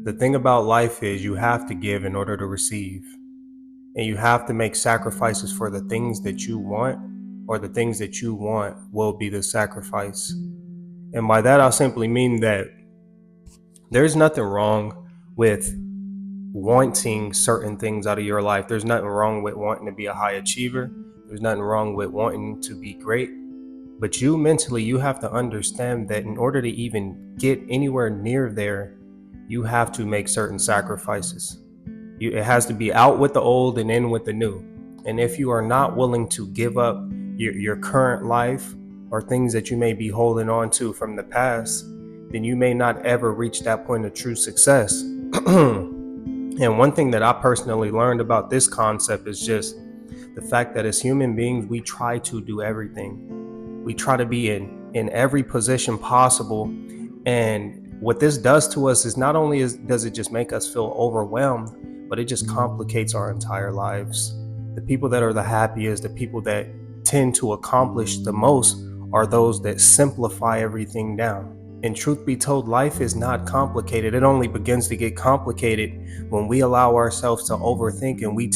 The thing about life is you have to give in order to receive. And you have to make sacrifices for the things that you want, or the things that you want will be the sacrifice. And by that, I'll simply mean that there's nothing wrong with wanting certain things out of your life. There's nothing wrong with wanting to be a high achiever. There's nothing wrong with wanting to be great. But you mentally, you have to understand that in order to even get anywhere near there, you have to make certain sacrifices. It has to be out with the old and in with the new. And if you are not willing to give up your current life or things that you may be holding on to from the past, then you may not ever reach that point of true success. And one thing that I personally learned about this concept is just the fact that as human beings, we try to do everything. We try to be in every position possible. And what this does to us is not only does it just make us feel overwhelmed, but it just complicates our entire lives. The people that are the happiest, the people that tend to accomplish the most, are those that simplify everything down. And truth be told, life is not complicated. It only begins to get complicated when we allow ourselves to overthink, and we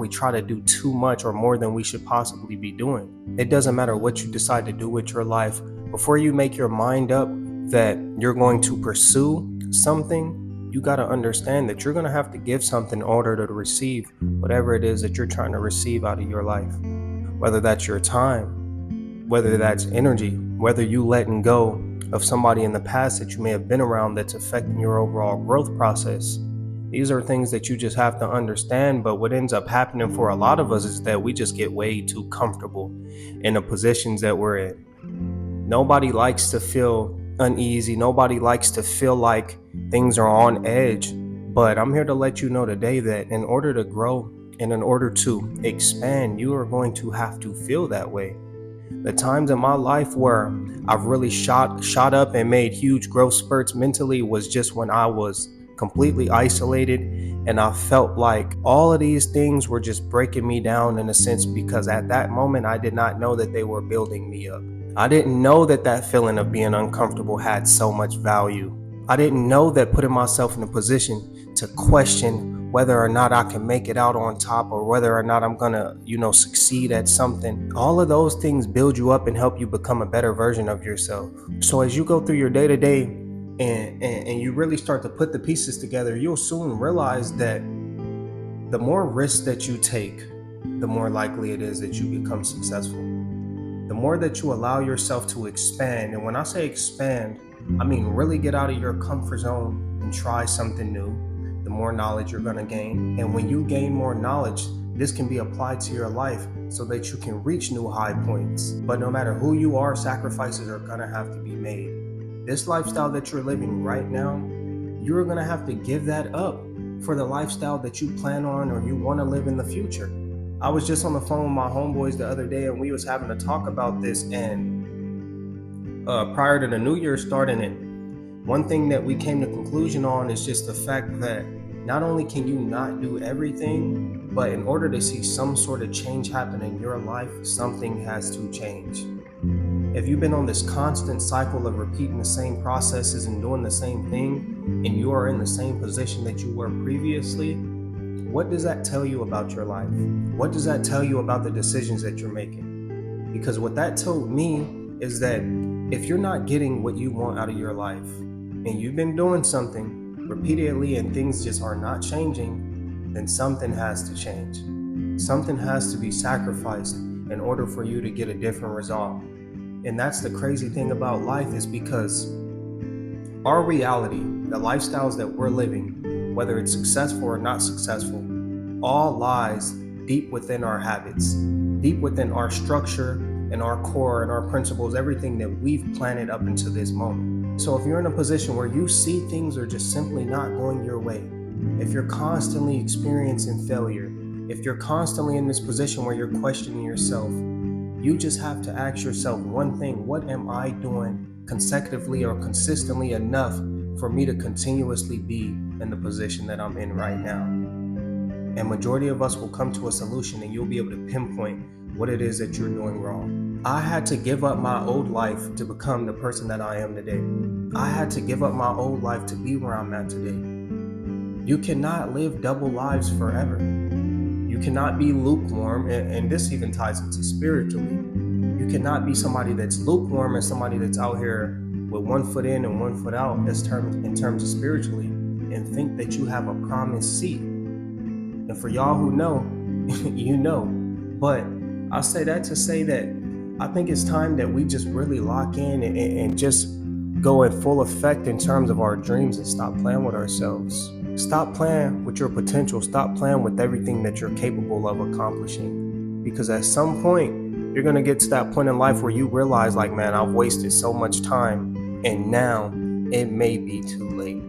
try to do too much or more than we should possibly be doing. It doesn't matter what you decide to do with your life. Before you make your mind up that you're going to pursue something, you got to understand that you're going to have to give something in order to receive whatever it is that you're trying to receive out of your life. Whether that's your time, whether that's energy, whether you letting go of somebody in the past that you may have been around that's affecting your overall growth process. These are things that you just have to understand. But what ends up happening for a lot of us is that we just get way too comfortable in the positions that we're in. Nobody likes to feel uneasy. Nobody likes to feel like things are on edge. But I'm here to let you know today that in order to grow and in order to expand, you are going to have to feel that way. The times in my life where I've really shot up and made huge growth spurts mentally was just when I was completely isolated, and I felt like all of these things were just breaking me down in a sense, because at that moment I did not know that they were building me up. I didn't know that feeling of being uncomfortable had so much value. I didn't know that putting myself in a position to question whether or not I can make it out on top, or whether or not I'm gonna, succeed at something. All of those things build you up and help you become a better version of yourself. So as you go through your day-to-day and you really start to put the pieces together, you'll soon realize that the more risks that you take, the more likely it is that you become successful. The more that you allow yourself to expand, and when I say expand, I mean really get out of your comfort zone and try something new, the more knowledge you're going to gain. And when you gain more knowledge, this can be applied to your life so that you can reach new high points. But no matter who you are, sacrifices are going to have to be made. This lifestyle that you're living right now, you're going to have to give that up for the lifestyle that you plan on or you want to live in the future. I was just on the phone with my homeboys the other day, and we was having a talk about this, and prior to the new year starting, and one thing that we came to conclusion on is just the fact that not only can you not do everything, but in order to see some sort of change happen in your life, something has to change. If you've been on this constant cycle of repeating the same processes and doing the same thing, and you are in the same position that you were previously, what does that tell you about your life? What does that tell you about the decisions that you're making? Because what that told me is that if you're not getting what you want out of your life, and you've been doing something repeatedly and things just are not changing, then something has to change. Something has to be sacrificed in order for you to get a different result. And that's the crazy thing about life, is because our reality, the lifestyles that we're living, whether it's successful or not successful, all lies deep within our habits, deep within our structure and our core and our principles, everything that we've planted up until this moment. So if you're in a position where you see things are just simply not going your way, if you're constantly experiencing failure, if you're constantly in this position where you're questioning yourself, you just have to ask yourself one thing: what am I doing consecutively or consistently enough for me to continuously be in the position that I'm in right now? And majority of us will come to a solution, and you'll be able to pinpoint what it is that you're doing wrong. I had to give up my old life to become the person that I am today. I had to give up my old life to be where I'm at today. You cannot live double lives forever. You cannot be lukewarm, and this even ties into spiritually. You cannot be somebody that's lukewarm and somebody that's out here with one foot in and one foot out in terms of spiritually, and think that you have a promised seat. And for y'all who know, you know. But I say that to say that I think it's time that we just really lock in and just go in full effect in terms of our dreams and stop playing with ourselves. Stop playing with your potential. Stop playing with everything that you're capable of accomplishing. Because at some point, you're going to get to that point in life where you realize, like, man, I've wasted so much time, and now it may be too late.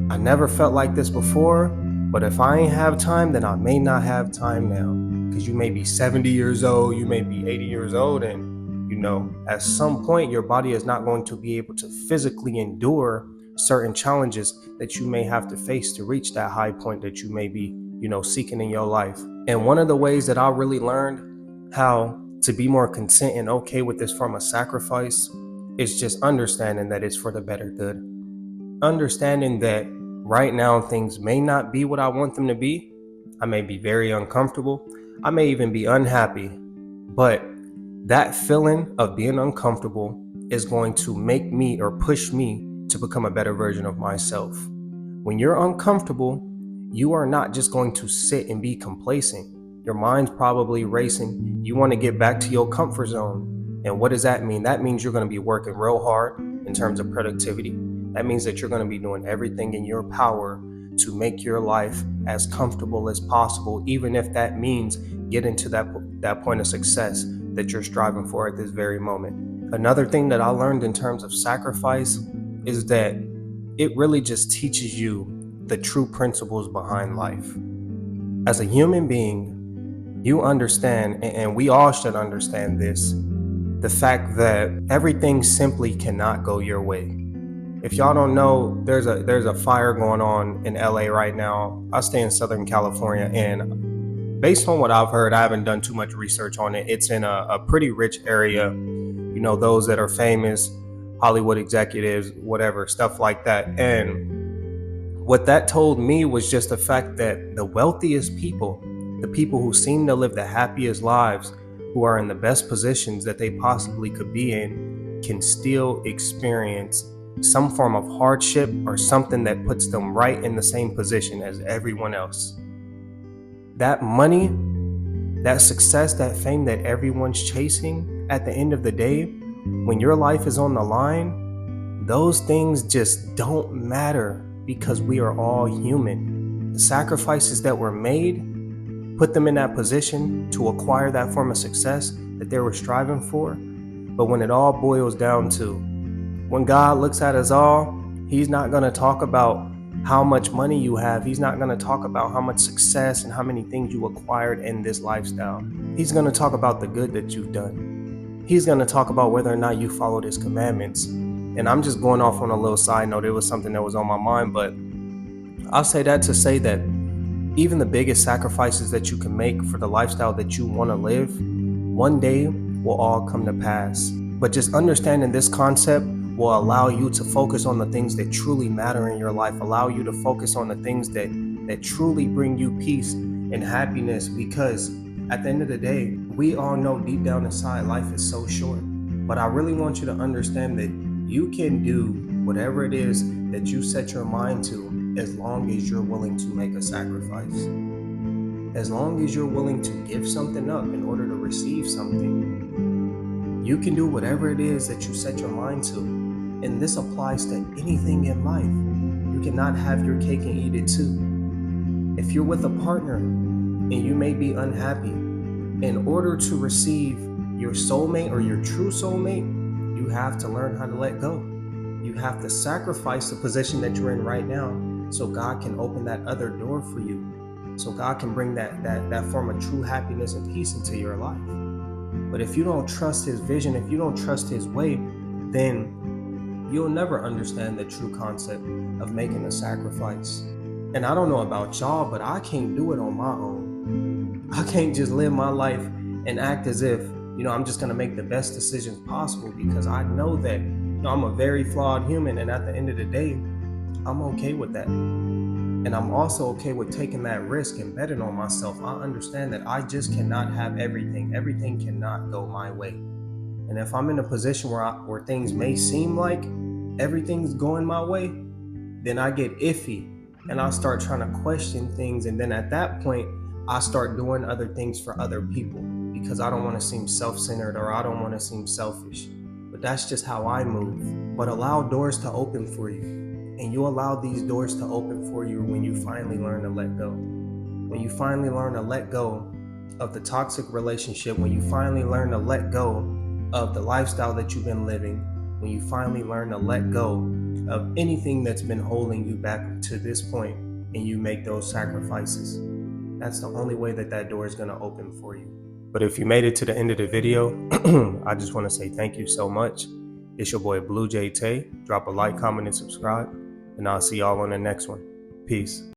I never felt like this before, but if I ain't have time, then I may not have time now. Because you may be 70 years old, you may be 80 years old, and at some point your body is not going to be able to physically endure certain challenges that you may have to face to reach that high point that you may be, seeking in your life. And one of the ways that I really learned how to be more content and okay with this form of sacrifice is just understanding that it's for the better good. Understanding that right now things may not be what I want them to be. I may be very uncomfortable. I may even be unhappy. But that feeling of being uncomfortable is going to make me or push me to become a better version of myself. When you're uncomfortable, you are not just going to sit and be complacent. Your mind's probably racing. You want to get back to your comfort zone. And what does that mean? That means you're going to be working real hard in terms of productivity. That means that you're going to be doing everything in your power to make your life as comfortable as possible, even if that means getting to that point of success that you're striving for at this very moment. Another thing that I learned in terms of sacrifice is that it really just teaches you the true principles behind life. As a human being, you understand, and we all should understand this, the fact that everything simply cannot go your way. If y'all don't know, there's a fire going on in LA right now. I stay in Southern California, and based on what I've heard, I haven't done too much research on it. It's in a pretty rich area. Those that are famous, Hollywood executives, whatever, stuff like that. And what that told me was just the fact that the wealthiest people, the people who seem to live the happiest lives, who are in the best positions that they possibly could be in, can still experience some form of hardship or something that puts them right in the same position as everyone else. That money, that success, that fame that everyone's chasing, at the end of the day, when your life is on the line, those things just don't matter because we are all human. The sacrifices that were made put them in that position to acquire that form of success that they were striving for. But when it all boils down to, when God looks at us all, He's not going to talk about how much money you have. He's not going to talk about how much success and how many things you acquired in this lifestyle. He's going to talk about the good that you've done. He's going to talk about whether or not you followed His commandments. And I'm just going off on a little side note. It was something that was on my mind, but I'll say that to say that even the biggest sacrifices that you can make for the lifestyle that you want to live, one day will all come to pass. But just understanding this concept will allow you to focus on the things that truly matter in your life, allow you to focus on the things that truly bring you peace and happiness, because at the end of the day, we all know deep down inside life is so short. But I really want you to understand that you can do whatever it is that you set your mind to, as long as you're willing to make a sacrifice. As long as you're willing to give something up in order to receive something, you can do whatever it is that you set your mind to. And this applies to anything in life. You cannot have your cake and eat it too. If you're with a partner and you may be unhappy, in order to receive your soulmate or your true soulmate, you have to learn how to let go. You have to sacrifice the position that you're in right now so God can open that other door for you. So God can bring that form of true happiness and peace into your life. But if you don't trust His vision, if you don't trust His way, then you'll never understand the true concept of making a sacrifice. And I don't know about y'all, but I can't do it on my own. I can't just live my life and act as if I'm just going to make the best decisions possible, because I know that I'm a very flawed human, and at the end of the day, I'm okay with that. And I'm also okay with taking that risk and betting on myself. I understand that I just cannot have everything. Everything cannot go my way. And if I'm in a position where things may seem like everything's going my way, then I get iffy and I start trying to question things. And then at that point, I start doing other things for other people, because I don't want to seem self-centered, or I don't want to seem selfish. But that's just how I move. But allow doors to open for you. And you allow these doors to open for you when you finally learn to let go. When you finally learn to let go of the toxic relationship, when you finally learn to let go of the lifestyle that you've been living, when you finally learn to let go of anything that's been holding you back to this point, and you make those sacrifices, that's the only way that door is going to open for you. But if you made it to the end of the video, I just want to say thank you so much. It's your boy Blue Jay Tay. Drop a like, comment, and subscribe, and I'll see y'all on the next one. Peace.